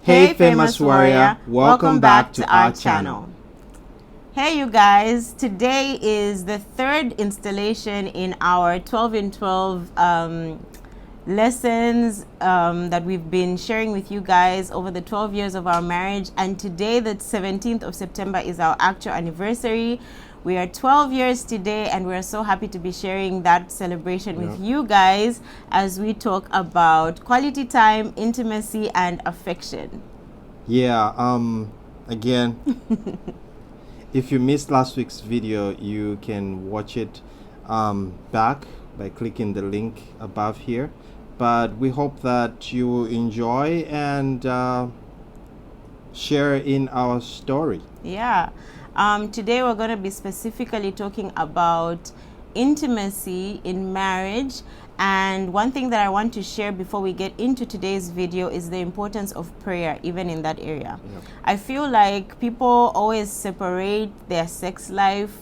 Hey famous warrior, welcome back to our channel. Hey you guys, today is the third installation in our 12 in 12 lessons that we've been sharing with you guys over the 12 years of our marriage, and today the 17th of September is our actual anniversary. We are 12 years today, and we're so happy to be sharing that celebration with you guys as we talk about quality time, intimacy, and affection. Yeah, again, if you missed last week's video, you can watch it back by clicking the link above here. But we hope that you enjoy and share in our story. Yeah. Today we're going to be specifically talking about intimacy in marriage, and one thing that I want to share before we get into today's video is the importance of prayer even in that area. I feel like people always separate their sex life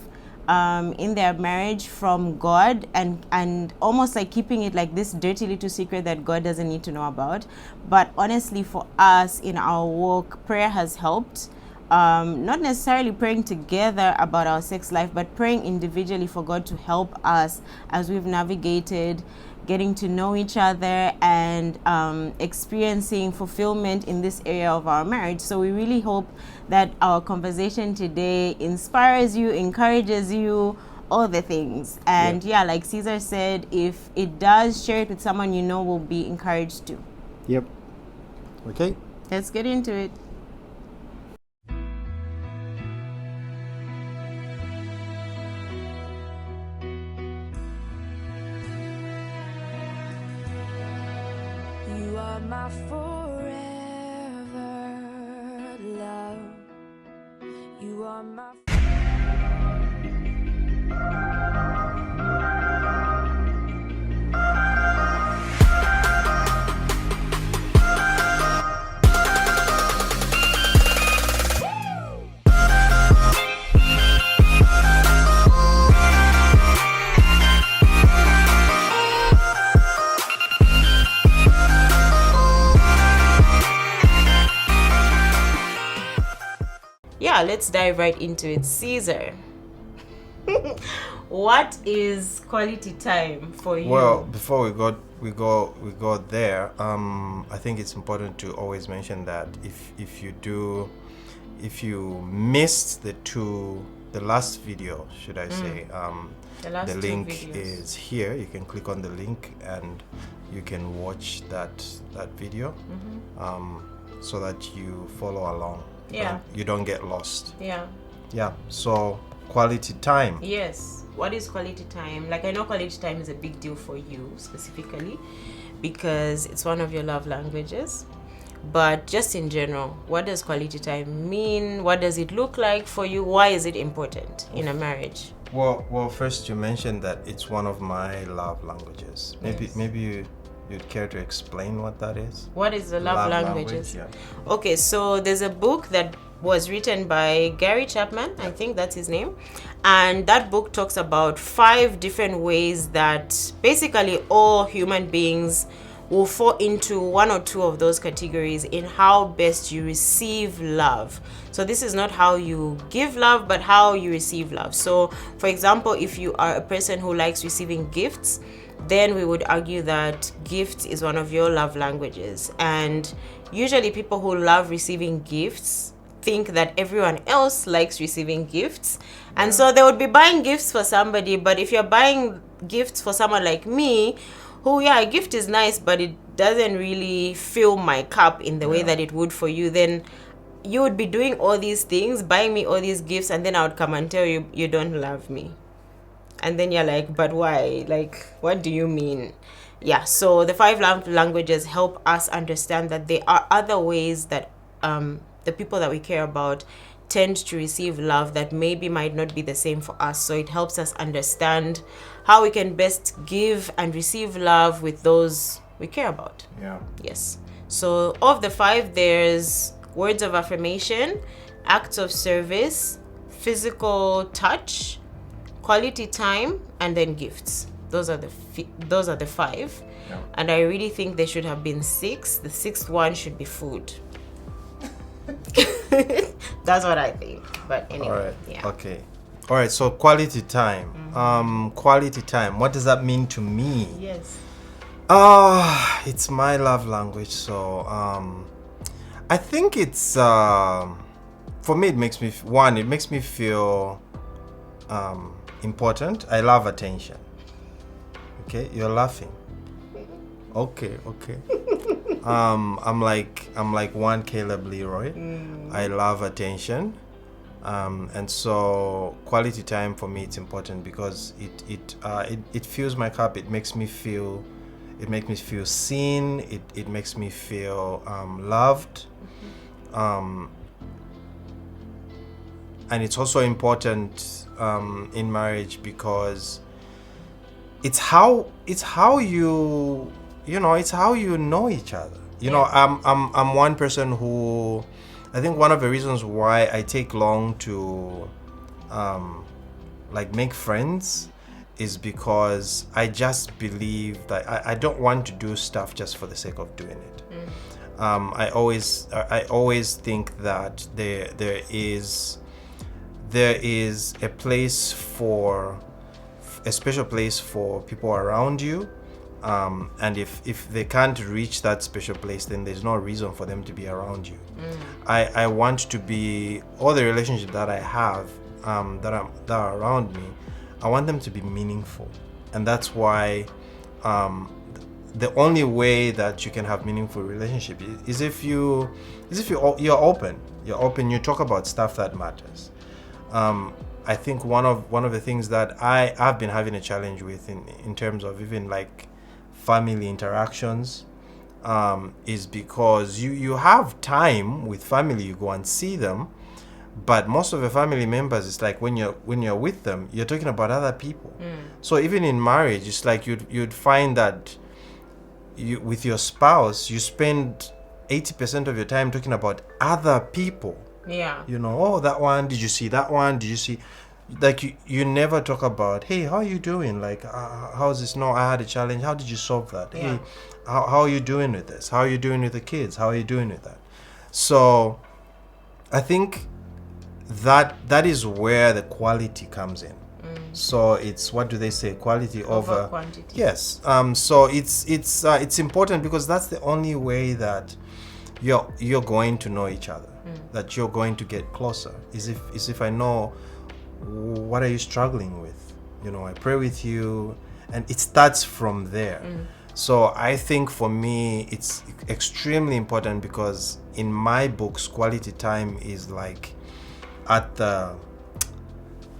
in their marriage from God, and almost like keeping it like this dirty little secret that God doesn't need to know about. But honestly, for us in our walk, prayer has helped. Not necessarily praying together about our sex life, but praying individually for God to help us as we've navigated getting to know each other and experiencing fulfillment in this area of our marriage. So we really hope that our conversation today inspires you, encourages you, all the things. And yeah, like Caesar said, if it does, share it with someone you know will be encouraged to. Yep. Okay. Let's get into it. You are my forever love. You are my Yeah, let's dive right into it. Caesar, what is quality time for you? Well, before we go there, I think it's important to always mention that if you missed the last video, should I say, the link is here. You can click on the link and you can watch that video, so that you follow along. Yeah. You don't get lost. Yeah. So quality time. Yes. What is quality time? Like, I know quality time is a big deal for you specifically because it's one of your love languages. But just in general, what does quality time mean? What does it look like for you? Why is it important in a marriage? Well, first you mentioned that it's one of my love languages. Maybe you'd care to explain what that is? What is the love languages? Language, Okay, so there's a book that was written by Gary Chapman, I think that's his name, and that book talks about 5 different ways that basically all human beings will fall into one or two of those categories in how best you receive love. So this is not how you give love, but how you receive love. So for example, if you are a person who likes receiving gifts, then we would argue that gifts is one of your love languages. And usually people who love receiving gifts think that everyone else likes receiving gifts, and so they would be buying gifts for somebody. But if you're buying gifts for someone like me, who, a gift is nice, but it doesn't really fill my cup in the way that it would for you, then you would be doing all these things, buying me all these gifts, and then I would come and tell you you don't love me. And then you're like, but why? Like, what do you mean? Yeah, so the 5 love languages help us understand that there are other ways that the people that we care about tend to receive love that maybe might not be the same for us. So it helps us understand how we can best give and receive love with those we care about. Yeah. Yes. So of the 5, there's words of affirmation, acts of service, physical touch, quality time, and then gifts. Those are the 5. Yeah. And I really think there should have been 6. The 6th one should be food. That's what I think. But anyway, All right. yeah. Okay. All right. So quality time. Quality time. What does that mean to me? Yes. It's my love language. So I think it's for me. It makes me It makes me feel important. I love attention. Okay, you're laughing. Okay. I'm like one Caleb Leroy. I love attention. And so quality time for me, it's important because it fills my cup. It makes me feel seen. It makes me feel loved. And it's also important in marriage because it's how you it's how you know each other. I'm one person who, I think one of the reasons why I take long to make friends is because I just believe that I don't want to do stuff just for the sake of doing it. I always think that there is a place a special place for people around you, and if they can't reach that special place, then there's no reason for them to be around you. I want to be, all the relationships that I have that are around me, I want them to be meaningful. And that's why the only way that you can have meaningful relationship is if you're open, you talk about stuff that matters. I think one of the things that I've been having a challenge with in terms of even like family interactions is because you have time with family, you go and see them, but most of the family members, it's like when you're with them, you're talking about other people. So even in marriage, it's like you'd find that you, with your spouse, you spend 80% of your time talking about other people. Yeah. Oh, that one, did you see that one? Did you see? Like you never talk about, hey, how are you doing? Like, how's this? No, I had a challenge. How did you solve that? Yeah. Hey, how are you doing with this? How are you doing with the kids? How are you doing with that? So I think that is where the quality comes in. So it's, what do they say? Quality over quantity. Yes. So it's important because that's the only way that you're going to know each other, that you're going to get closer. Is if I know, what are you struggling with? I pray with you, and it starts from there. So I think for me it's extremely important because in my books, quality time is like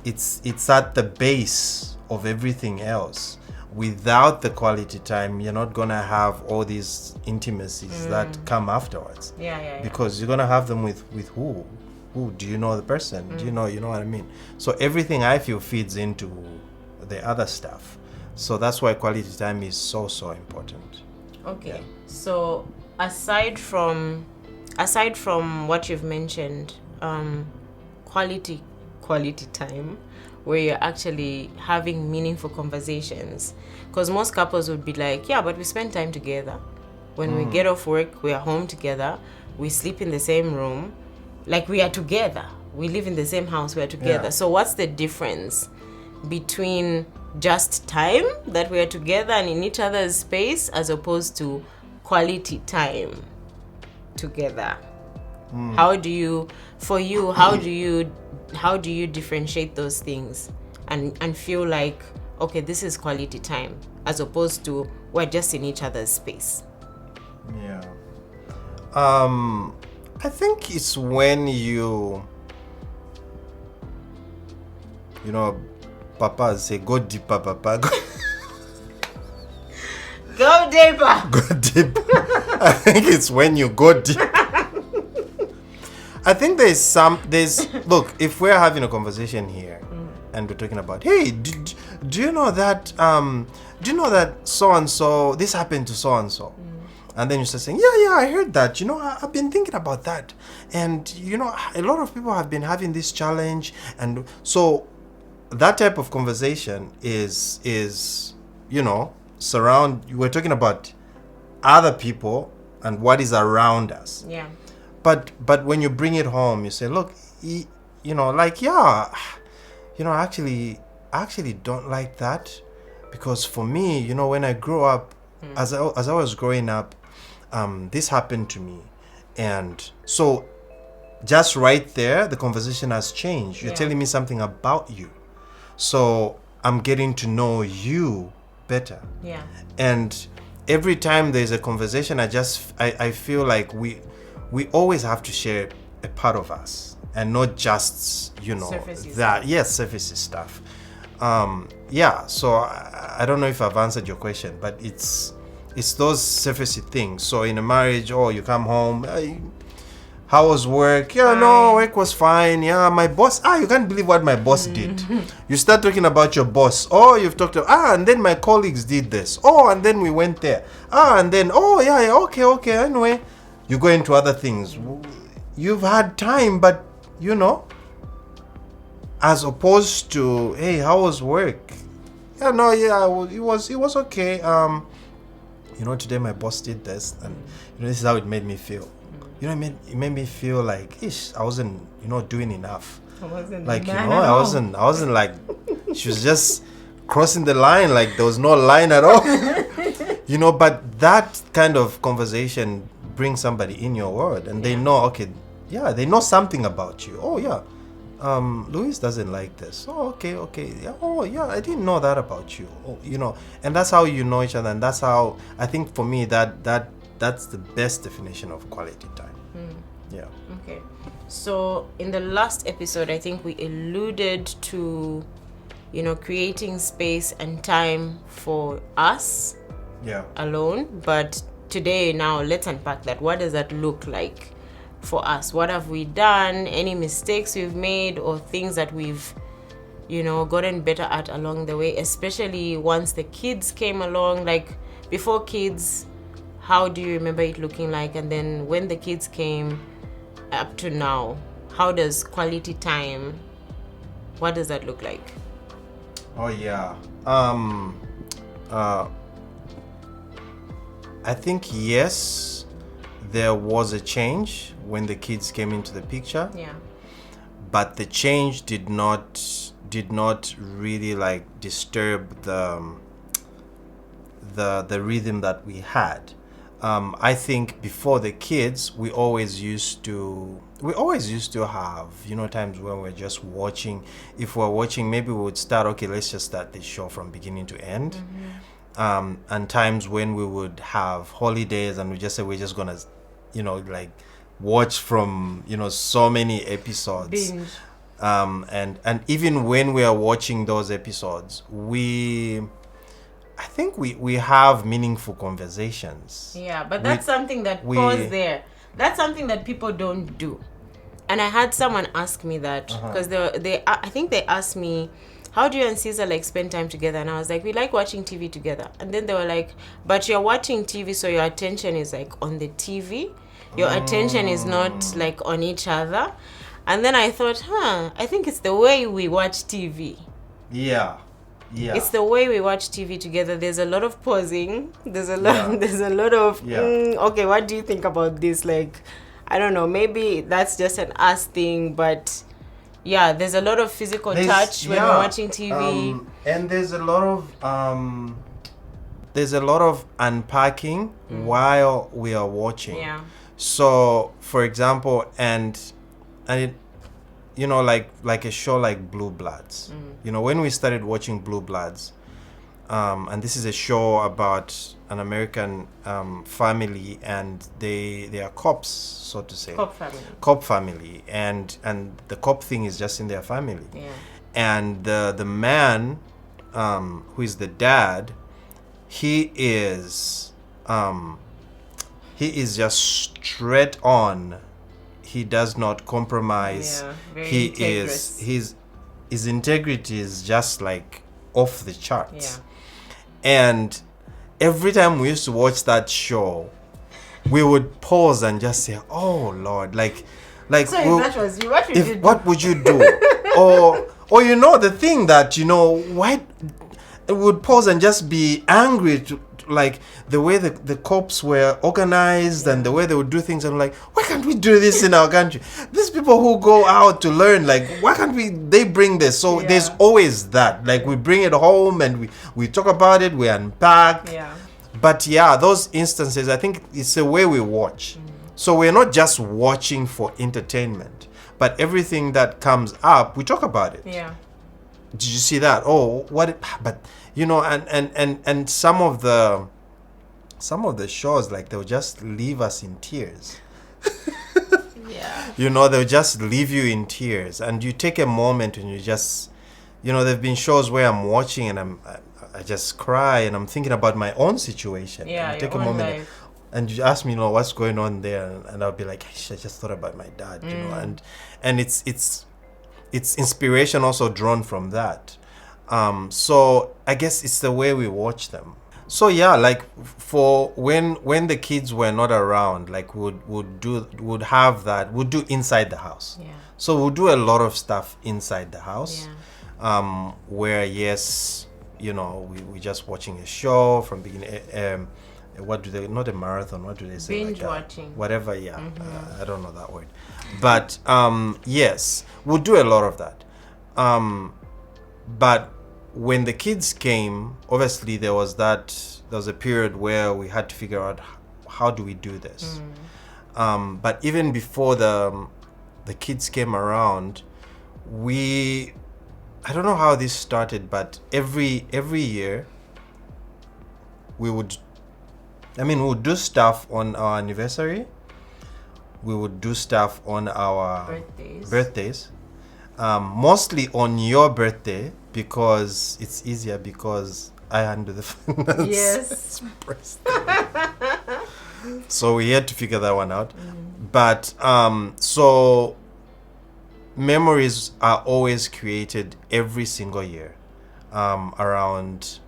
it's at the base of everything else. Without the quality time, you're not gonna have all these intimacies that come afterwards. Yeah. Because you're gonna have them with who? Who do you know the person? Do you know what I mean? So everything, I feel, feeds into the other stuff. So that's why quality time is so important. Okay. Yeah. So aside from what you've mentioned, quality time where you're actually having meaningful conversations, because most couples would be like, yeah, but we spend time together. When we get off work, we are home together, we sleep in the same room, like we are together, we live in the same house, we are together. Yeah. So what's the difference between just time that we are together and in each other's space as opposed to quality time together? How do you differentiate those things and feel like, okay, this is quality time as opposed to we're just in each other's space? Yeah. I think it's when papas say, go deeper, papa. Go deeper. Go deep. I think it's when you go deep. I think look, if we're having a conversation here and we're talking about, hey, do you know that so and so, this happened to so and so? And then you start saying, yeah, I heard that. I've been thinking about that. And, a lot of people have been having this challenge. And so that type of conversation is we're talking about other people and what is around us. Yeah. but when you bring it home, you say, look, you know, like, yeah, you know, I actually don't like that, because for me, you know, when I grew up, as I was growing up, this happened to me, and so just right there, the conversation has changed. You're telling me something about you, so I'm getting to know you better. Yeah. And every time there's a conversation, I feel like we always have to share a part of us, and not just, you know, Surface that surface stuff. So I don't know if I've answered your question, but it's those surfacey things. So in a marriage, you come home, how was work? Yeah, no, work was fine. Yeah, my boss, you can't believe what my boss did. You start talking about your boss. You've talked about, and then my colleagues did this. And then we went there. And then, okay. Anyway, you go into other things. You've had time, but, you know, as opposed to, hey, how was work? Yeah, no, it was okay. You know, today my boss did this, and, you know, this is how it made me feel. You know, it made me feel like, I wasn't, you know, doing enough. I wasn't like, you know, I wasn't like, she was just crossing the line, like there was no line at all. You know, but that kind of conversation brings somebody in your world, and they know, okay, they know something about you. Luis doesn't like this. Okay. Yeah, I didn't know that about you. You know, and that's how you know each other, and that's how, I think for me, that's the best definition of quality time. Yeah. Okay. So in the last episode, I think we alluded to, you know, creating space and time for us alone. But today, now, let's unpack that. What does that look like for us? What have we done? Any mistakes we've made, or things that we've, you know, gotten better at along the way, especially once the kids came along? Like, before kids, how do you remember it looking like? And then when the kids came up to now, how does quality time, what does that look like? I think, yes, there was a change when the kids came into the picture. Yeah. But the change did not really like disturb the rhythm that we had. I think before the kids, we always used to have, you know, times when we're just watching. If we're watching, maybe we would start, okay, let's just start the show from beginning to end. And times when we would have holidays and we just say we're just gonna, you know, like watch from, you know, so many episodes. Binge. And even when we are watching those episodes, I think we have meaningful conversations. Yeah, but that's something that pause there. That's something that people don't do. And I had someone ask me that, because I think they asked me, how do you and Caesar like spend time together? And I was like, we like watching TV together. And then they were like, but you're watching TV, so your attention is like on the TV. Your attention is not like on each other. And then I thought, I think it's the way we watch TV. Yeah. It's the way we watch TV together. There's a lot of pausing. There's a lot of okay, what do you think about this? Like, I don't know, maybe that's just an us thing, but there's a lot of physical touch when we're watching TV. And there's a lot of unpacking while we are watching. Yeah. So, for example, and it, you know, like a show like Blue Bloods. You know, when we started watching Blue Bloods, and this is a show about an American family, and they are cops, so to say. Cop family, and the cop thing is just in their family. Yeah. And the man, who is the dad, he is just straight on. He does not compromise. Very integrous. His integrity is just like off the charts. Yeah. And every time we used to watch that show, we would pause and just say, "Oh Lord!" Like. So if that was you, what would you do? or you know, the thing that, you know, why we would pause and just be angry like the way the corps were organized and the way they would do things. I'm like, why can't we do this in our country? These people who go out to learn, like, why can't they bring this? So there's always that. Like, we bring it home and we talk about it, we unpack. Yeah. But yeah, those instances, I think it's the way we watch. So we're not just watching for entertainment, but everything that comes up, we talk about it. Yeah. Did you see that? Oh, what? But you know, and some of the shows, like, they'll just leave us in tears. Yeah. You know, they'll just leave you in tears, and you take a moment and you just, you know, there've been shows where I'm watching and I just cry and I'm thinking about my own situation. Yeah. And you take your a own moment. life. And you ask me, you know, what's going on there, and I'll be like, I just thought about my dad, you know, and it's inspiration also drawn from that. So I guess it's the way we watch them. So yeah, like for when the kids were not around, like would do inside the house. Yeah. So we'll do a lot of stuff inside the house. Yeah. Where yes, you know, we just watching a show from beginning. What do they, not a marathon, what do they say? Binge like watching. Whatever, yeah. I don't know that word. But yes, we'll do a lot of that. But when the kids came, obviously there was a period where we had to figure out how do we do this. But even before the kids came around, I don't know how this started, but every year we would do stuff on our anniversary. We would do stuff on our birthdays. Mostly on your birthday, because it's easier, because I handle the finance. Yes. So we had to figure that one out. But so memories are always created every single year around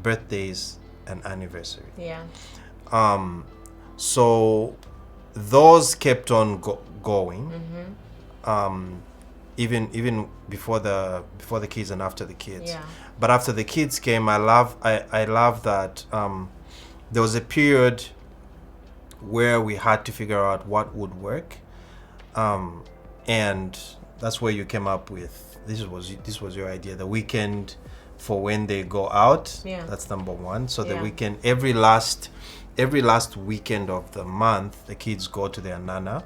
birthdays and anniversary. Yeah. So those kept on going. Even before the kids and after the kids. Yeah. But after the kids came, I love that there was a period where we had to figure out what would work, and that's where you came up with this was your idea, the weekend for when they go out. Yeah. That's number one. So the Yeah. weekend, every last weekend of the month, the kids go to their nana,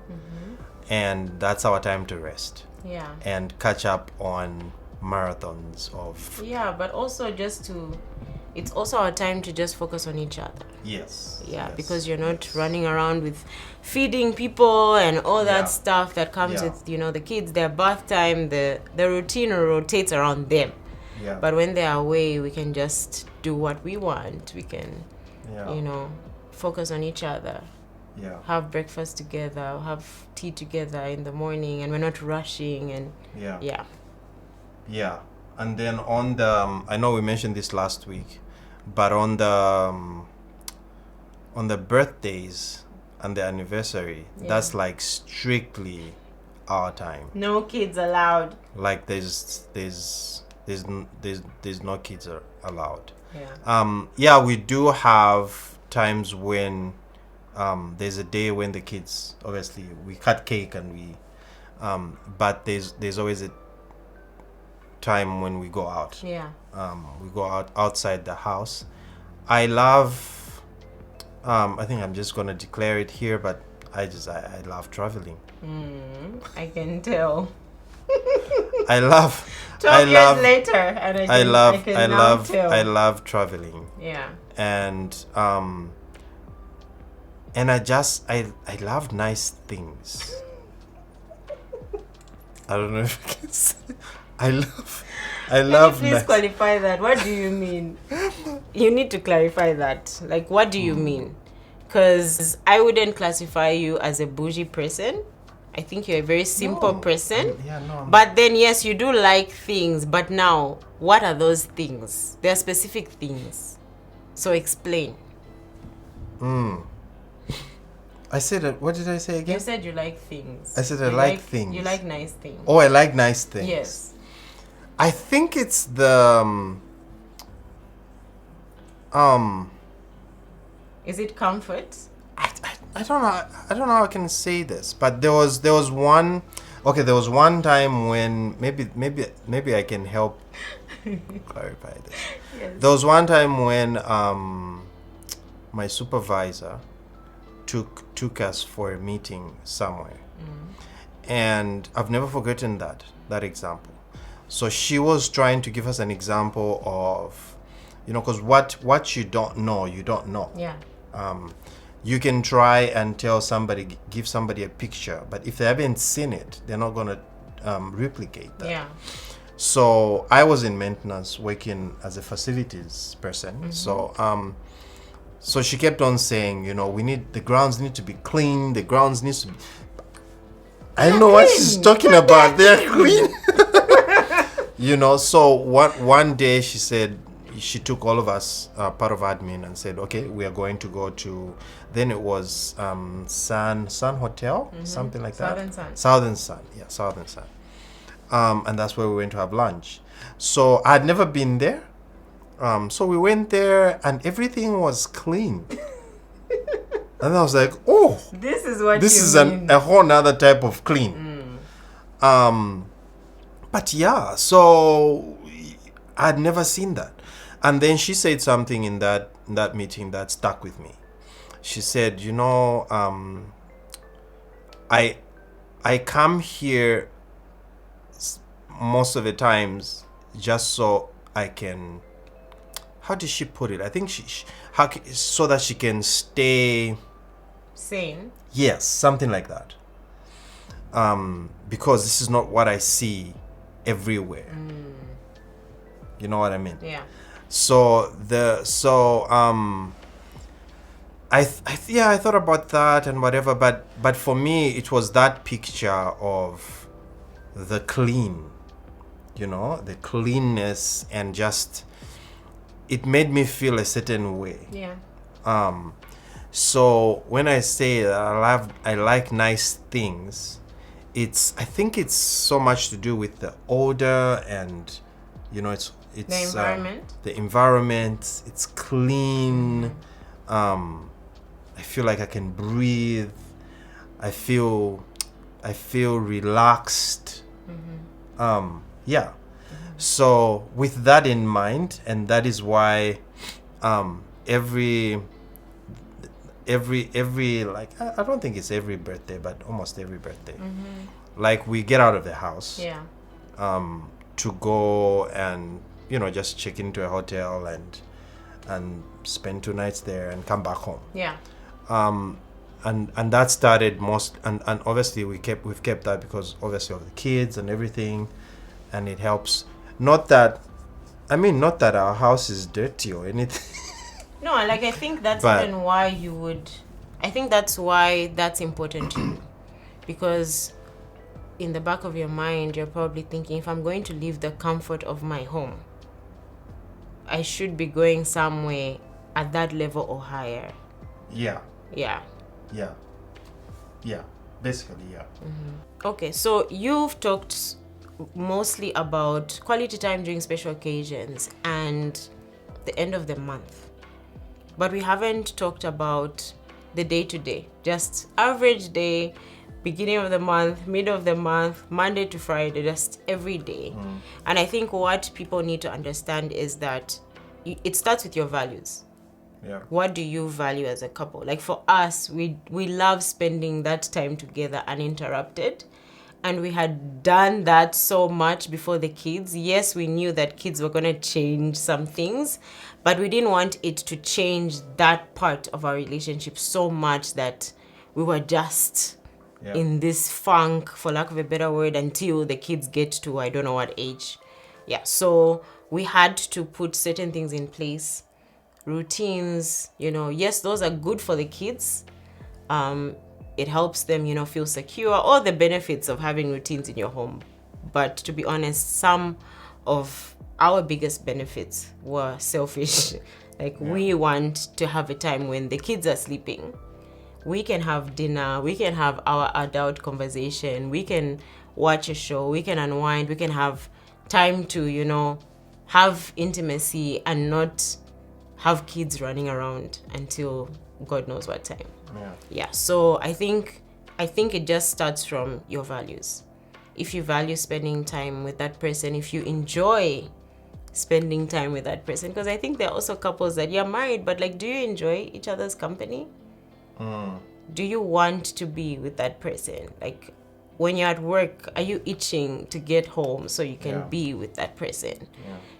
and that's our time to rest. Yeah. And catch up on marathons of. Yeah, but also it's also our time to just focus on each other. Yes. Yeah, yes, because you're not yes. running around with feeding people and all that Yeah. stuff that comes Yeah. with, the kids, their bath time, the routine rotates around them. Yeah. But when they're away, we can just do what we want. We can, Yeah. focus on each other. Yeah. Have breakfast together, have tea together in the morning, and we're not rushing. And Yeah. yeah. Yeah. And then on the, I know we mentioned this last week, but on the birthdays and the anniversary, that's like strictly our time. No kids allowed. Like there's no kids are allowed. Yeah. Yeah, we do have times when there's a day when the kids, obviously we cut cake and we but there's always a time when we go out. Yeah. We go outside the house. I love I think I'm just gonna declare it here, but I love traveling. I can tell. I love 12 years later, and I love traveling. Yeah. And I love nice things. I don't know if I can say. I love Can you please qualify that? What do you mean? You need to clarify that. Like, what do you mean? Because I wouldn't classify you as a bougie person. I think you're a very simple person. Yeah, no. But then, yes, you do like things. But now, what are those things? There are specific things. So explain. I said, what did I say again? You said you like things. I said I like things. You like nice things. Oh, I like nice things. Yes. I think it's the Is it comfort? I don't know. I don't know how I can say this, but there was one. Okay, there was one time when maybe I can help clarify this. Yes. There was one time when my supervisor took us for a meeting somewhere, and I've never forgotten that example. So she was trying to give us an example of, because what you don't know, you don't know. Yeah. You can try and tell somebody, give somebody a picture, but if they haven't seen it, they're not gonna replicate that. Yeah. So I was in maintenance, working as a facilities person. So she kept on saying, the grounds need to be clean. The grounds needs to be. I don't know what she's talking about. They're clean. So one day she said, she took all of us, part of admin, and said, okay, we are going to go to, then it was Sun Hotel, something like that. Southern Sun. Yeah, Southern Sun. And that's where we went to have lunch. So I'd never been there. So we went there and everything was clean. And I was like, oh, This is what this you is mean. a whole nother type of clean. But yeah, so I'd never seen that. And then she said something in that meeting that stuck with me. She said, I come here most of the times just so I can, how did she put it? I think so that she can stay Same. Yes, something like that. Because this is not what I see everywhere. You know what I mean? Yeah. I thought about that and whatever, but for me it was that picture of the clean, the cleanness, and just it made me feel a certain way. Yeah. So when I say that I like nice things, I think it's so much to do with the odor and it's The environment. the environment. It's clean. I feel like I can breathe. I feel relaxed. Yeah. So with that in mind, and that is why every like I don't think it's every birthday, but almost every birthday, like we get out of the house Yeah. to go and just check into a hotel and spend 2 nights there and come back home. Yeah. And that started and obviously we've kept that because obviously of the kids and everything, and it helps. Not that our house is dirty or anything. No, like I think that's But- even why I think that's why that's important to you. Because in the back of your mind, you're probably thinking, if I'm going to leave the comfort of my home, I should be going somewhere at that level or higher. Yeah. Yeah. Basically, yeah. Okay, so you've talked mostly about quality time during special occasions and the end of the month. But we haven't talked about the day-to-day, just average day, beginning of the month, middle of the month, Monday to Friday, just every day. And I think what people need to understand is that it starts with your values. Yeah. What do you value as a couple? Like for us, we love spending that time together uninterrupted. And we had done that so much before the kids. Yes, we knew that kids were going to change some things, but we didn't want it to change that part of our relationship so much that we were just in this funk, for lack of a better word, until the kids get to I don't know what age. Yeah, so we had to put certain things in place. Routines, yes, those are good for the kids. It helps them, feel secure, all the benefits of having routines in your home. But to be honest, some of our biggest benefits were selfish. We want to have a time when the kids are sleeping. We can have dinner, we can have our adult conversation, we can watch a show, we can unwind, we can have time to, have intimacy and not have kids running around until God knows what time. Yeah. So I think it just starts from your values. If you value spending time with that person, if you enjoy spending time with that person, because I think there are also couples that you're married, but like, do you enjoy each other's company? Do you want to be with that person? Like, when you're at work, are you itching to get home so you can be with that person?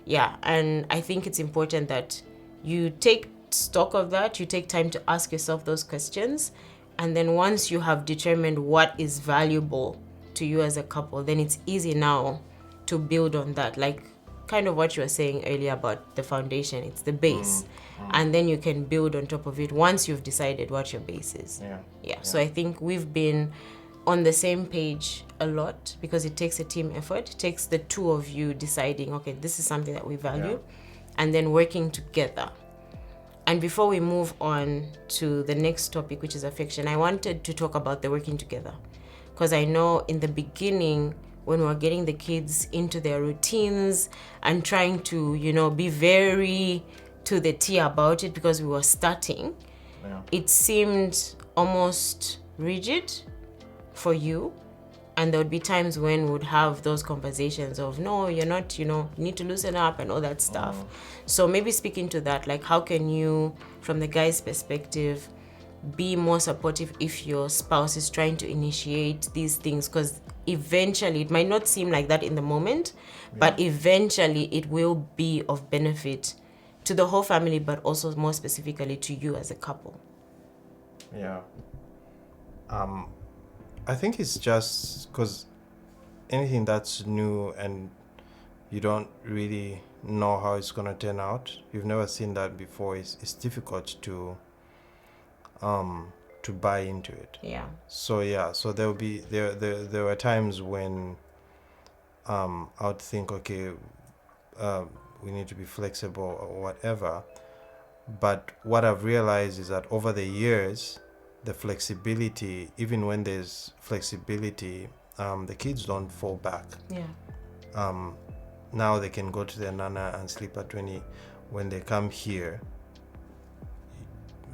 Yeah. And I think it's important that you take stock of that, you take time to ask yourself those questions, and then once you have determined what is valuable to you as a couple, then it's easy now to build on that. Like, kind of what you were saying earlier about the foundation, it's the base. And then you can build on top of it once you've decided what your base is. So I think we've been on the same page a lot, because it takes a team effort. It takes the two of you deciding, okay, this is something that we value, and then working together. And before we move on to the next topic, which is affection, I wanted to talk about the working together, because I know in the beginning, when we were getting the kids into their routines and trying to, be very to the T about it, because we were starting, it seemed almost rigid for you. And there would be times when we would have those conversations of, no, you're not, you need to loosen up and all that stuff. So maybe speaking to that, like, how can you, from the guy's perspective, be more supportive if your spouse is trying to initiate these things? Because eventually, it might not seem like that in the moment, but eventually it will be of benefit to the whole family, but also more specifically to you as a couple. I think it's just because anything that's new and you don't really know how it's gonna turn out, you've never seen that before, it's difficult to buy into it. So there were times when I would think, okay, we need to be flexible or whatever, but what I've realized is that over the years, the flexibility, even when there's flexibility, the kids don't fall back. Now they can go to their nana and sleep at 20. When they come here,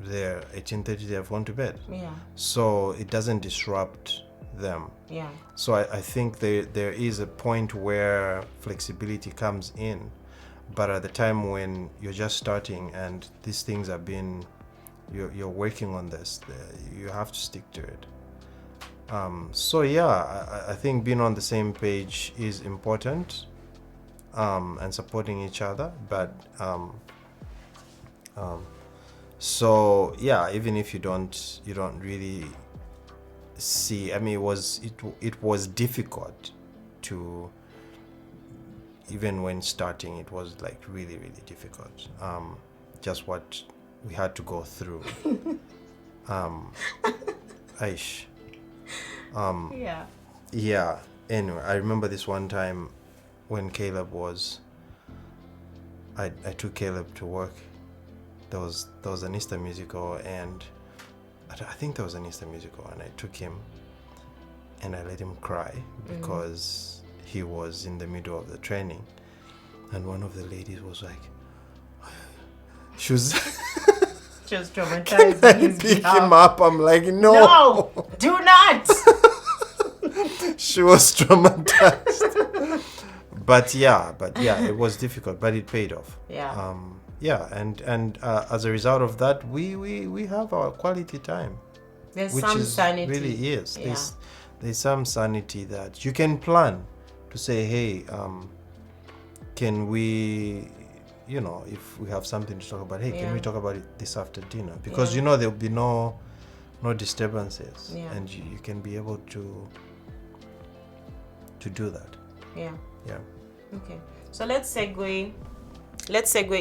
they're 18:30, they have gone to bed. So it doesn't disrupt them. So I think there is a point where flexibility comes in, but at the time when you're just starting and these things are being, you're working on this, you have to stick to it. I think being on the same page is important, and supporting each other, but even if you don't really see, I mean, it was difficult to, even when starting, it was like really, really difficult, just what we had to go through. Anyway, I remember this one time when Caleb was, I took Caleb to work. There was an Easter musical, and I think there was an Easter musical, and I took him and I let him cry because he was in the middle of the training, and one of the ladies was like, she was traumatized. Can I pick him up? I'm like, no, do not. She was traumatized. But it was difficult, but it paid off. And as a result of that, we have our quality time. There's which some is sanity. Really is. There's some sanity that you can plan to say, hey, can we, if we have something to talk about, hey, can we talk about it this after dinner? Because there'll be no disturbances, and you can be able to do that. Okay, so let's segue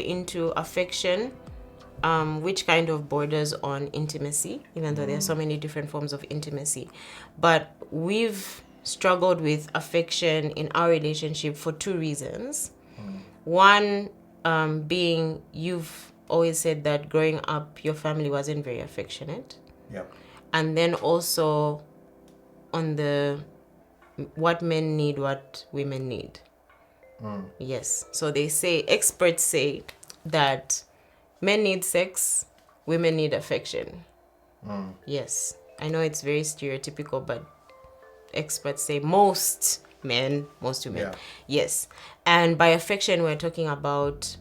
into affection, which kind of borders on intimacy, even though there are so many different forms of intimacy. But we've struggled with affection in our relationship for two reasons. One being, you've always said that growing up, your family wasn't very affectionate. And then also on the what men need, what women need. Yes. So experts say that Men need sex, women need affection. Yes, I know it's very stereotypical, but experts say most men, most women. Yeah. Yes. And by affection, we're talking about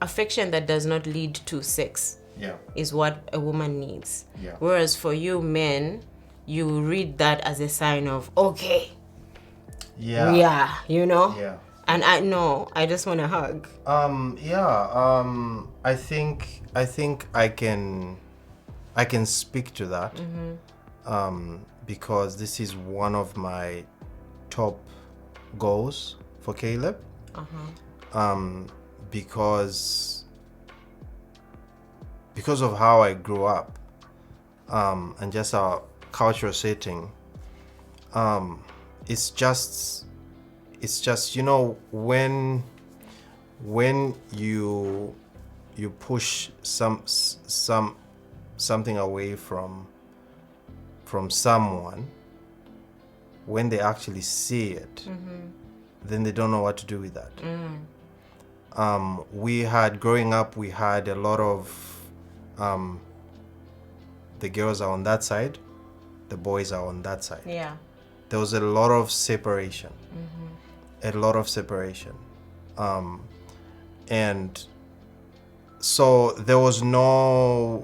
affection that does not lead to sex Yeah. is what a woman needs. Yeah. Whereas for you men, you read that as a sign of, okay, Yeah. yeah, you know? Yeah. And I know, I just want to hug. I think I can speak to that. Because this is one of my top goals for Caleb. Because of how I grew up, and just our cultural setting, it's just when you push something away from someone, when they actually see it, then they don't know what to do with that. Growing up, we had a lot of the girls are on that side, the boys are on that side. Yeah. There was a lot of separation. A lot of separation. And so there was no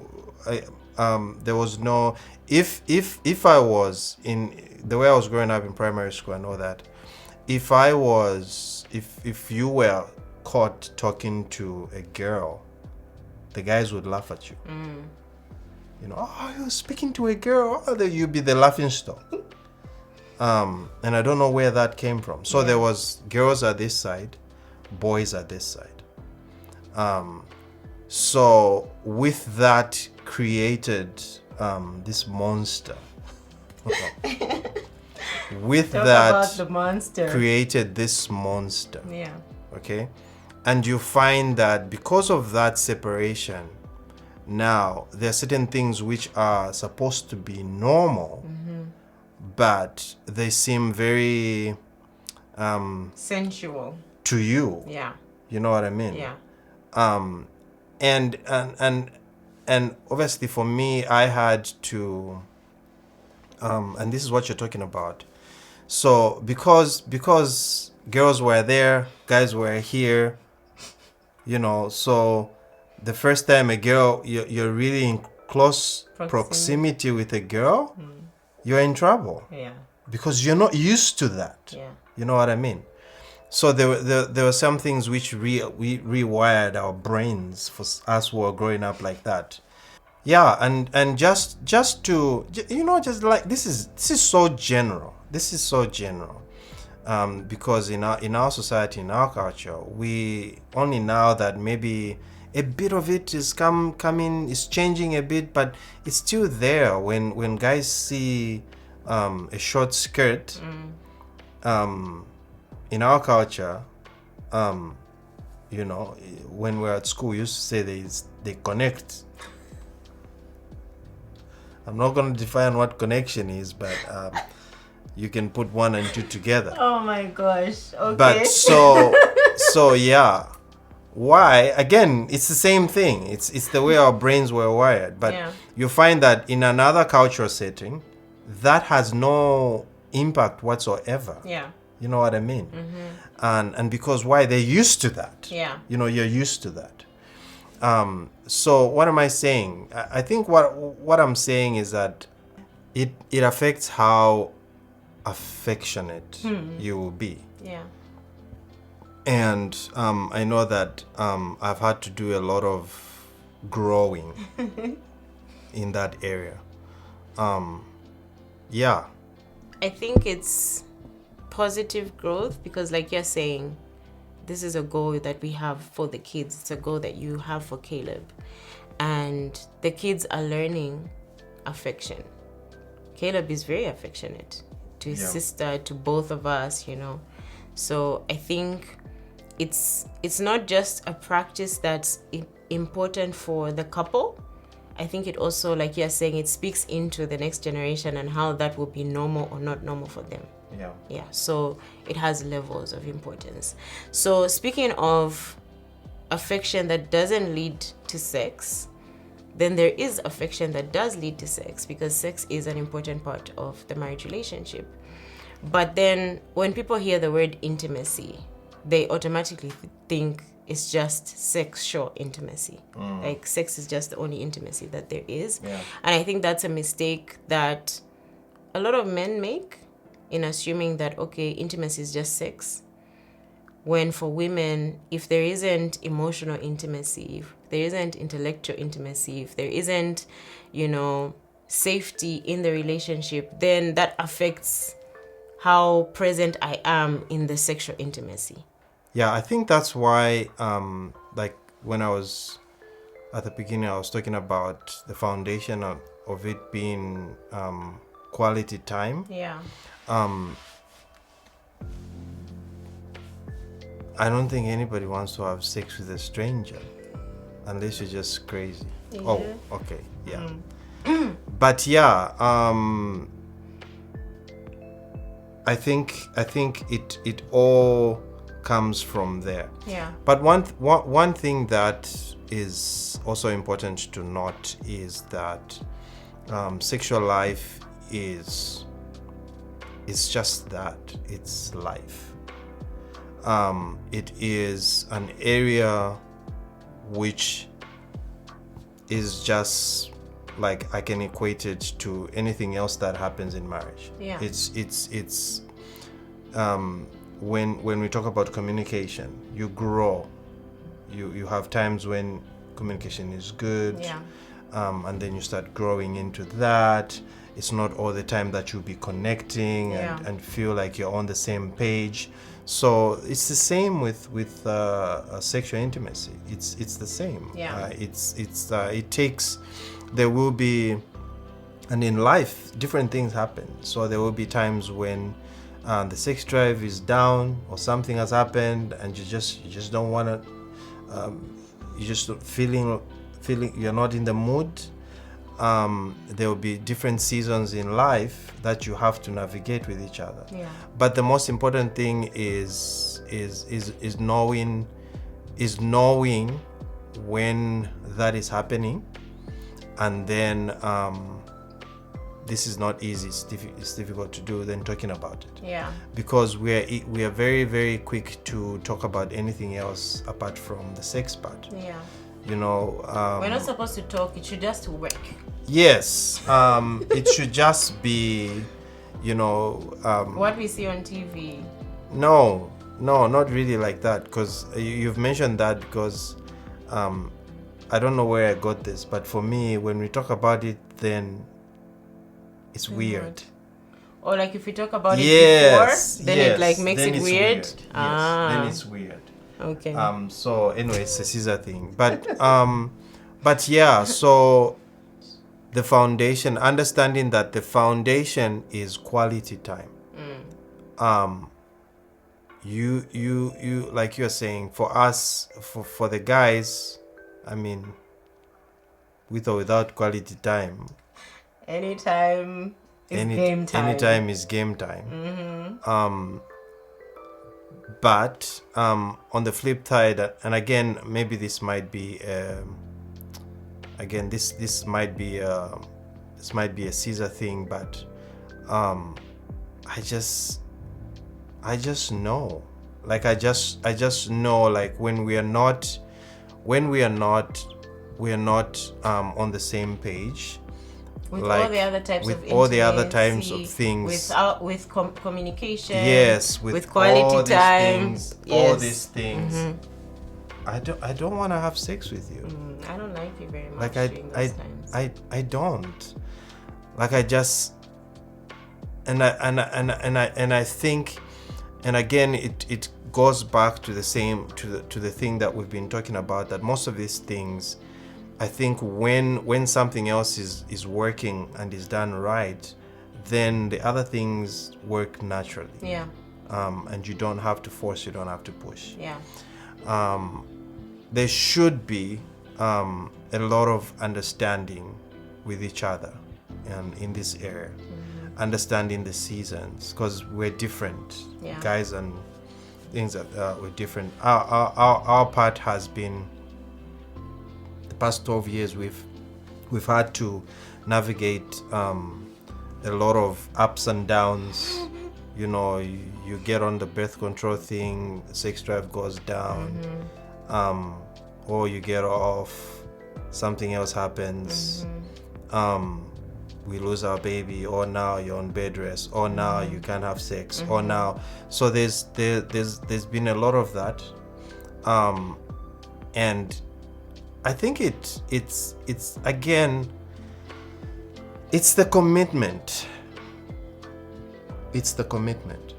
if I was in the way I was growing up in primary school, I know that if you were caught talking to a girl, the guys would laugh at you. You know, oh, you're speaking to a girl, you'd be the laughing stock. And I don't know where that came from. So there was girls at this side, boys at this side. So with that created this monster. With Talk that about the monster. created this monster. Yeah. Okay? And you find that because of that separation, now there are certain things which are supposed to be normal, but they seem very Sensual. to you. Yeah. You know what I mean? Yeah. And obviously for me, I had to and this is what you're talking about. So because girls were there, guys were here, you know, so the first time a girl, you're really in close proximity with a girl, you're in trouble. Yeah. Because you're not used to that. Yeah. You know what I mean? So there were some things which we rewired our brains for us who were growing up like that. Yeah, and just to, you know, just like this is so general. This is so general. Because in our society, in our culture, we only now that maybe a bit of it is coming, is changing a bit, but it's still there. When guys see a short skirt, in our culture, you know, when we're at school, we used to say they connect. I'm not going to define what connection is, but you can put one and two together. Oh my gosh. Okay. But so yeah. Why? Again, it's the same thing. It's the way our brains were wired. But you find that in another cultural setting, that has no impact whatsoever. Yeah. You know what I mean? And because why? They're used to that. Yeah. You know, you're used to that. So what am I saying? I think what I'm saying is that it affects how affectionate you will be. Yeah. And I know that I've had to do a lot of growing in that area. Yeah. I think it's positive growth because, like you're saying, this is a goal that we have for the kids. It's a goal that you have for Caleb. And the kids are learning affection. Caleb is very affectionate to his sister, to both of us, you know. So I think it's not just a practice that's important for the couple. I think it also, like you're saying, it speaks into the next generation and how that will be normal or not normal for them. Yeah, so it has levels of importance. So speaking of affection that doesn't lead to sex, then there is affection that does lead to sex, because sex is an important part of the marriage relationship. But then when people hear the word intimacy, they automatically think it's just sexual intimacy. Like sex is just the only intimacy that there is. Yeah. And I think that's a mistake that a lot of men make in assuming that, okay, intimacy is just sex. When for women, if there isn't emotional intimacy, if there isn't intellectual intimacy, if there isn't, safety in the relationship, then that affects how present I am in the sexual intimacy. Yeah, I think that's why, like when I was at the beginning, I was talking about the foundation of it being quality time. Yeah. I don't think anybody wants to have sex with a stranger unless you're just crazy. Yeah. Oh, okay, yeah. But yeah, I think it all comes from there. Yeah. But one thing that is also important to note is that sexual life is just that. It's life. It is an area which is just like, I can equate it to anything else that happens in marriage. Yeah. It's when we talk about communication, you grow. You have times when communication is good. Yeah. And then you start growing into that. It's not all the time that you'll be connecting and feel like you're on the same page. So it's the same with sexual intimacy. It's the same. Yeah. It takes. There will be, and in life, different things happen. So there will be times when the sex drive is down, or something has happened, and you just don't want to. You just feeling you're not in the mood. There will be different seasons in life that you have to navigate with each other. Yeah. But the most important thing is knowing when that is happening, and then this is not easy. It's difficult to do. Then talking about it. Yeah. Because we are very, very quick to talk about anything else apart from the sex part. Yeah. We're not supposed to talk. It should just work. Yes. It should just be, what we see on TV. No, not really like that. Because you've mentioned that because I don't know where I got this, but for me, when we talk about it, then it's weird. Or like if we talk about it before, then it like makes then it it's weird. Yes, then it's weird. Okay. So anyway, it's a Caesar thing. But yeah, so the foundation, understanding that the foundation is quality time. You like you're saying, for us, for the guys, I mean, with or without quality time, Anytime is game time. Anytime is game time. But on the flip side, and again, maybe this might be this might be a Caesar thing, but I just know, like I just know, like when we are not on the same page. With like, all the other types with of all the other types intimacy, of things, with communication, yes, with quality all time, these things, yes. all these things. I don't want to have sex with you. I don't like you very much. Like during those times. I don't. Like I just and I think, and again it goes back to the same to the thing that we've been talking about, that most of these things, I think when something else is working and is done right, then the other things work naturally. Yeah. And you don't have to force, you don't have to push. Yeah. There should be a lot of understanding with each other in this area. Understanding the seasons, because we're different, Yeah. guys and things that were different. Our part has been the past 12 years. We've had to navigate a lot of ups and downs. You know, you get on the birth control thing, sex drive goes down, or you get off, something else happens. We lose our baby, or now you're on bed rest, or now you can't have sex, or now. So there's been a lot of that, and I think it's again, it's the commitment. It's the commitment.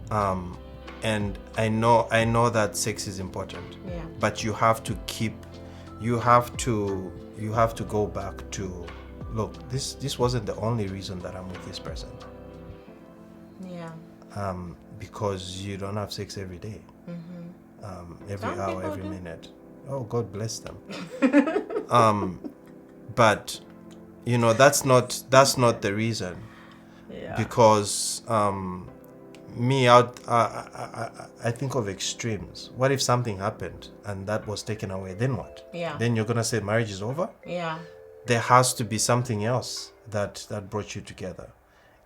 And I know that sex is important. Yeah. But you have to go back to, look, this wasn't the only reason that I'm with this person. Yeah. Because you don't have sex every day. Every Some hour, people every do. minute. Oh, God bless them. But you know, that's not the reason. Yeah. Because I think of extremes. What if something happened and that was taken away? Then what? Yeah. Then you're gonna say marriage is over? Yeah. There has to be something else that brought you together,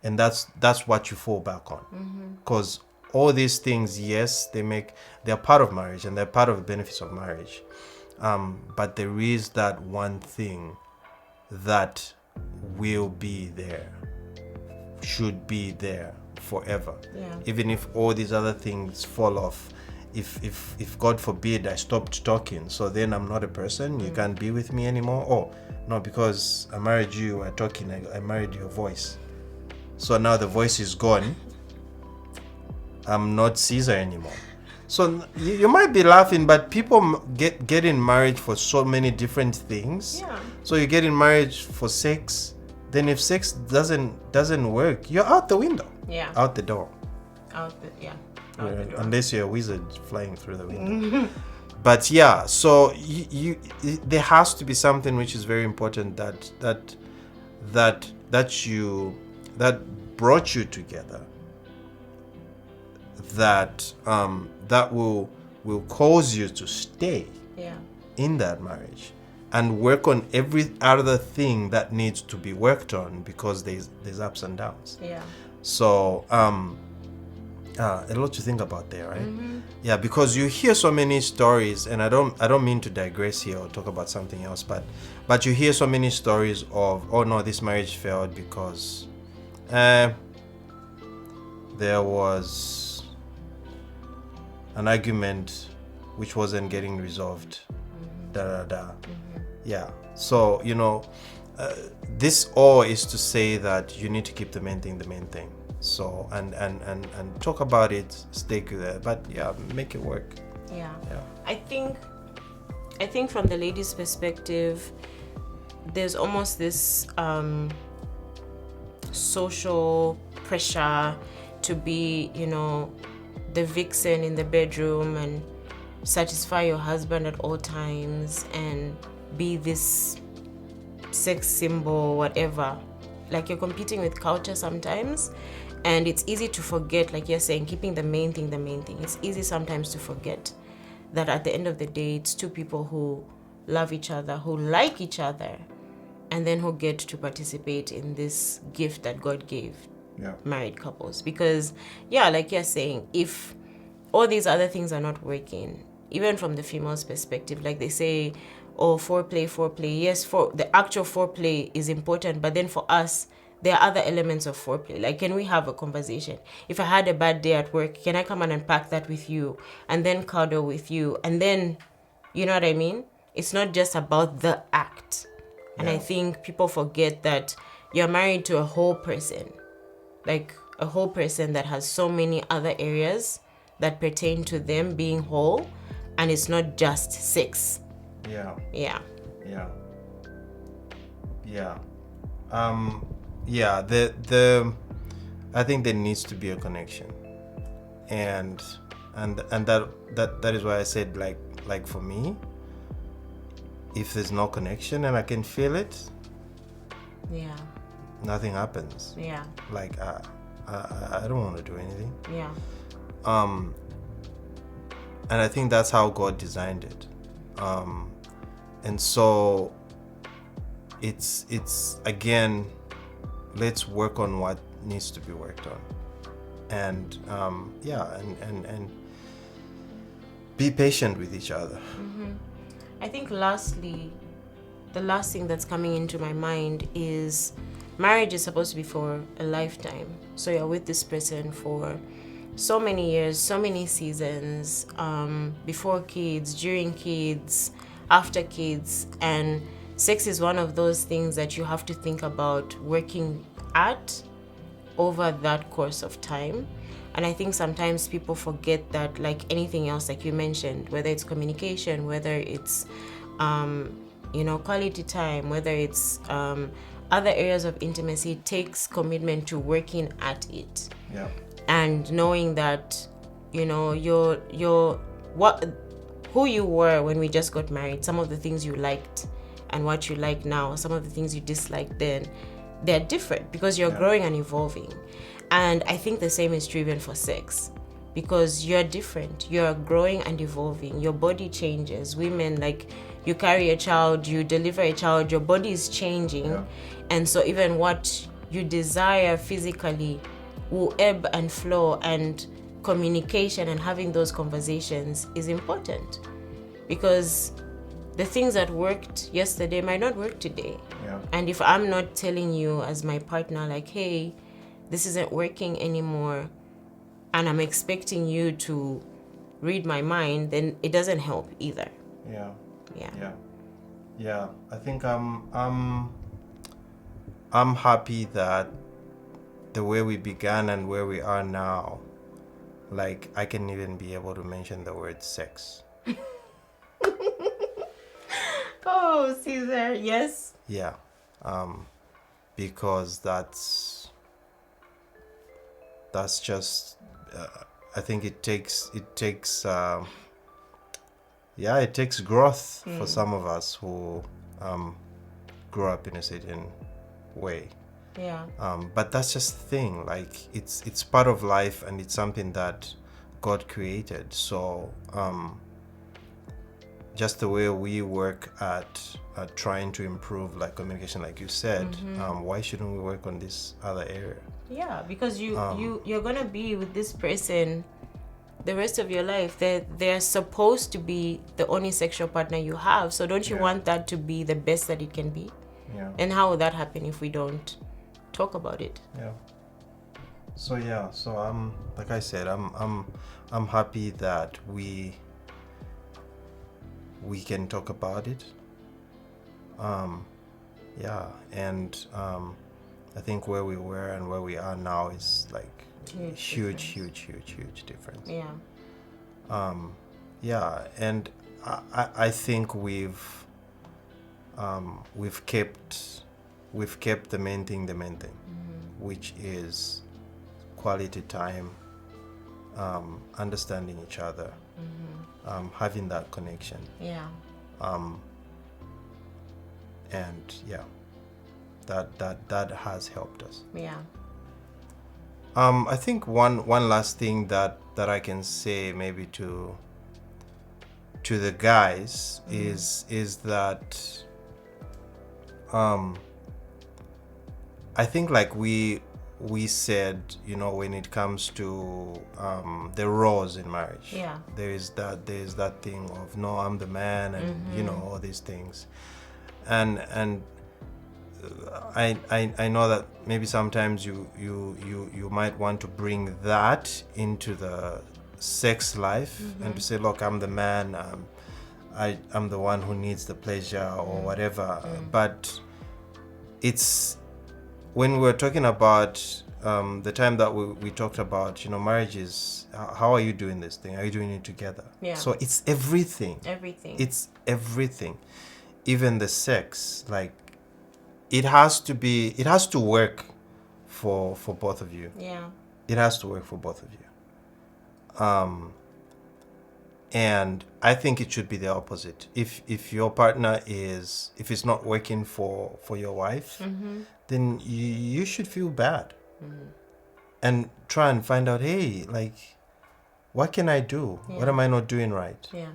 and that's what you fall back on. Because all these things, yes, they're part of marriage and they're part of the benefits of marriage, but there is that one thing that will be there, should be there forever. Yeah. Even if all these other things fall off, if God forbid I stopped talking, so then I'm not a person, you can't be with me anymore. Oh no, because I married you, we're talking, I married your voice, so now the voice is gone, I'm not Caesar anymore. So you might be laughing, but people get in marriage for so many different things. Yeah. So you get in marriage for sex, then if sex doesn't work, you're out the window. Yeah. Out the door. Out the door. Unless you're a wizard flying through the window. But yeah, so there has to be something which is very important that brought you together, that will cause you to stay in that marriage and work on every other thing that needs to be worked on, because there's ups and downs. Yeah. So a lot to think about there, right? Yeah, because you hear so many stories, and I don't mean to digress here or talk about something else, but you hear so many stories of, oh no, this marriage failed because there was an argument which wasn't getting resolved. Yeah. So you know, this all is to say that you need to keep the main thing. So and talk about it, stay there, but yeah, make it work. Yeah. Yeah. I think from the lady's perspective, there's almost this social pressure to be, you know, the vixen in the bedroom and satisfy your husband at all times and be this sex symbol, whatever. Like, you're competing with culture sometimes, and it's easy to forget, like you're saying, keeping the main thing. It's easy sometimes to forget that at the end of the day, it's two people who love each other, who like each other, and then who get to participate in this gift that God gave married couples. Because, yeah, like you're saying, if all these other things are not working, even from the female's perspective, like they say, oh, foreplay. Yes, for the actual foreplay is important, but then for us, there are other elements of foreplay. Like, can we have a conversation? If I had a bad day at work, can I come and unpack that with you and then cuddle with you? And then, you know what I mean? It's not just about the act. And I think people forget that you're married to a whole person, like a whole person that has so many other areas that pertain to them being whole, and it's not just sex. Yeah. I think there needs to be a connection, and that is why I said, like for me, if there's no connection and I can feel it, nothing happens. Yeah. Like I don't want to do anything. Yeah. And I think that's how God designed it. And so it's again, let's work on what needs to be worked on. And and be patient with each other. I think lastly, the last thing that's coming into my mind is marriage is supposed to be for a lifetime. So you're with this person for so many years, so many seasons, before kids, during kids, after kids. And sex is one of those things that you have to think about working at over that course of time. And I think sometimes people forget that, like anything else, like you mentioned, whether it's communication, whether it's quality time, whether it's other areas of intimacy, it takes commitment to working at it. Yeah. And knowing that, you're who you were when we just got married, some of the things you liked and what you like now, some of the things you disliked then, they're different because you're growing and evolving. And I think the same is true even for sex, because you're different, you're growing and evolving, your body changes. Women, like, you carry a child, you deliver a child, your body is changing. Yeah. And so even what you desire physically will ebb and flow, and communication and having those conversations is important, because the things that worked yesterday might not work today. Yeah. And if I'm not telling you as my partner, like, hey, this isn't working anymore, and I'm expecting you to read my mind, then it doesn't help either. Yeah. Yeah. Yeah. Yeah. I think I'm happy that the way we began and where we are now, like, I can even be able to mention the word sex. Oh, Caesar, yes. Yeah. Because that's just I think it takes growth for some of us who grew up in a certain way. Yeah. But that's just the thing, like, it's part of life, and it's something that God created. So just the way we work at trying to improve, like, communication, like you said, why shouldn't we work on this other area? Yeah, because you're gonna be with this person the rest of your life. They're supposed to be the only sexual partner you have. So don't you want that to be the best that it can be? Yeah. And how will that happen if we don't talk about it? Yeah. So like I said, I'm happy that we can talk about it. And I think where we were and where we are now is like huge difference. Yeah. And I think we've kept the main thing, which is quality time, understanding each other, having that connection. Yeah. And that has helped us. Yeah. I think one last thing that I can say maybe to the guys is that I think, like we said, when it comes to the roles in marriage, there's that thing of, no, I'm the man, and all these things, and I know that maybe sometimes you might want to bring that into the sex life, and to say, look, I'm the man, I'm the one who needs the pleasure or whatever. But it's, when we're talking about the time that we talked about, marriage is, how are you doing this thing? Are you doing it together? Yeah. So it's everything. It's everything. Even the sex, like, it has to work for both of you. Yeah. It has to work for both of you. And I think it should be the opposite. If your partner if it's not working for your wife, then you should feel bad, and try and find out, hey, like, what can I do? What Yeah. am I not doing right? Yeah.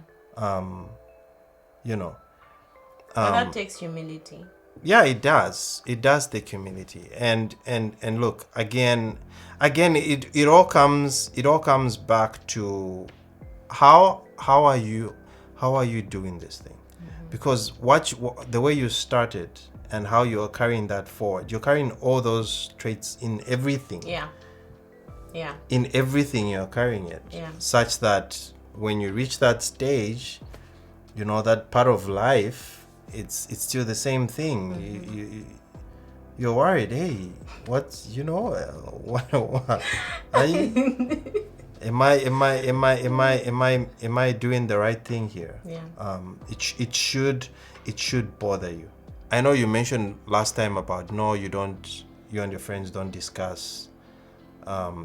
You know. And that takes humility. Yeah, it does. It does take humility. And look, again, it all comes back to how are you doing this thing? Because the way you started and how you are carrying that forward, you're carrying all those traits in everything. Yeah. Yeah. In everything you're carrying it. Yeah. Such that when you reach that stage, you know, that part of life, it's still the same thing. You're worried, hey, what, you know, what am I doing the right thing here? Yeah. It should bother you. I know you mentioned last time about no, you and your friends don't discuss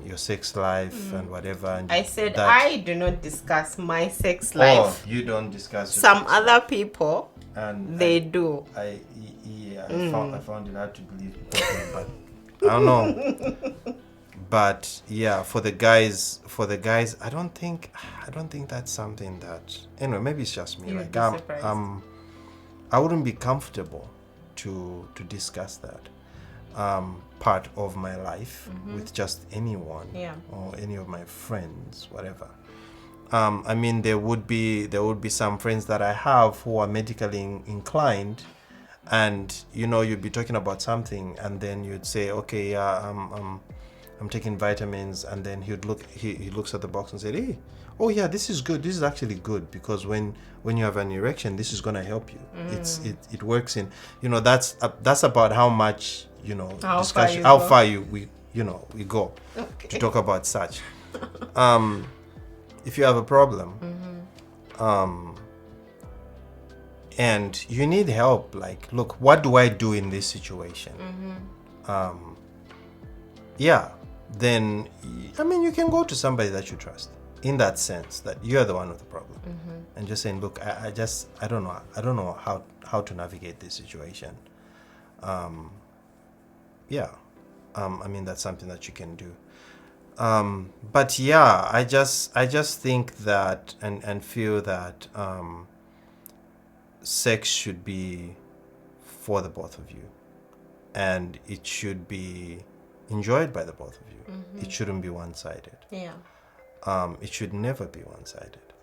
your sex life and whatever. And I said that, I do not discuss my sex life. you don't discuss your Some sex other life. people, And they do. I found it hard to believe people, but I don't know. But yeah, for the guys, I don't think that's something that, anyway, maybe it's just me. You'd Like be surprised. I wouldn't be comfortable to discuss that part of my life with just anyone. Yeah. Or any of my friends, whatever. I mean, there would be some friends that I have who are medically inclined, and you know, you'd be talking about something, and then you'd say, okay, I'm taking vitamins, and then he looks at the box and said, hey, oh yeah, this is good. This is actually good, because when you have an erection, this is gonna help you. It works in, you know, that's about how much, you know, discussion, how far we go to talk about such. If you have a problem, and you need help, like, look, what do I do in this situation? Yeah, then, I mean, you can go to somebody that you trust, in that sense that you're the one with the problem, and just saying, look, I don't know how to navigate this situation. Yeah, I mean, that's something that you can do. But yeah, I just think that and feel that sex should be for the both of you, and it should be enjoyed by the both of you. It shouldn't be one-sided. Yeah. It should never be one-sided,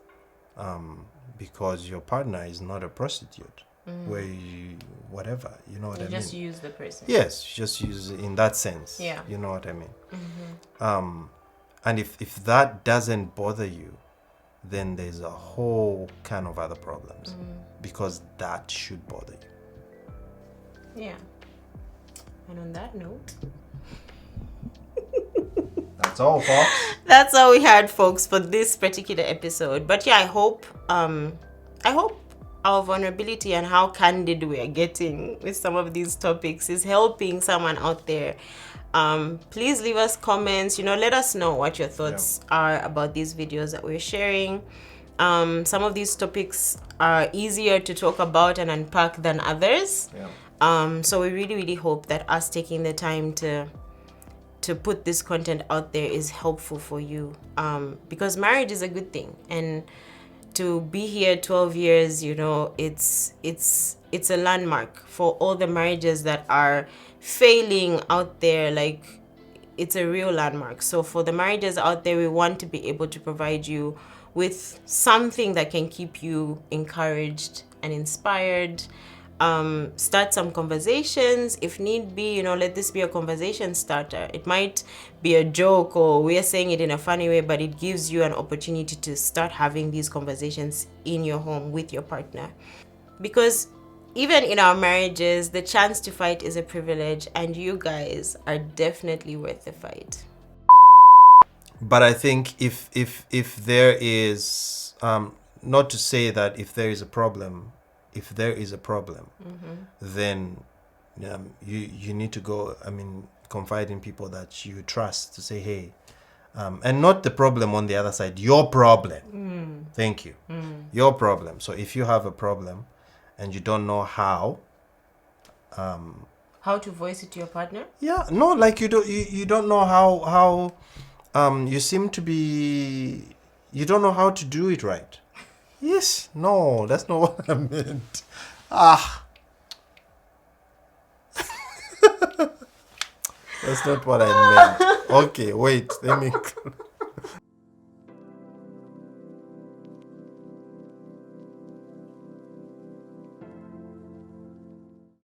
because your partner is not a prostitute where you, whatever, you know what I mean? You just use the person. Yes, just use it in that sense. Yeah. You know what I mean? And if that doesn't bother you, then there's a whole kind of other problems, because that should bother you. Yeah. And on that note, That's all, folks. that's all we had, folks, for this particular episode. But yeah, I hope our vulnerability and how candid we are getting with some of these topics is helping someone out there. Please leave us comments, you know, let us know what your thoughts are about these videos that we're sharing. Some of these topics are easier to talk about and unpack than others. So we really, really hope that us taking the time to put this content out there is helpful for you, because marriage is a good thing, and to be here 12 years, you know, it's a landmark for all the marriages that are failing out there. Like, it's a real landmark. So for the marriages out there, we want to be able to provide you with something that can keep you encouraged and inspired. Start some conversations if need be, you know, let this be a conversation starter. It might be a joke, or we are saying it in a funny way, but it gives you an opportunity to start having these conversations in your home with your partner. Because even in our marriages, the chance to fight is a privilege, and you guys are definitely worth the fight. But I think if there is, not to say that if there is a problem, then you need to go, I mean, confide in people that you trust to say, hey, and not the problem on the other side, your problem. Thank you. Your problem. So if you have a problem and you don't know how to voice it to your partner? Yeah, no, like you don't know how you seem to be, You don't know how to do it right. Yes, no, that's not what I meant. Ah. That's not what I meant. Okay, wait, let me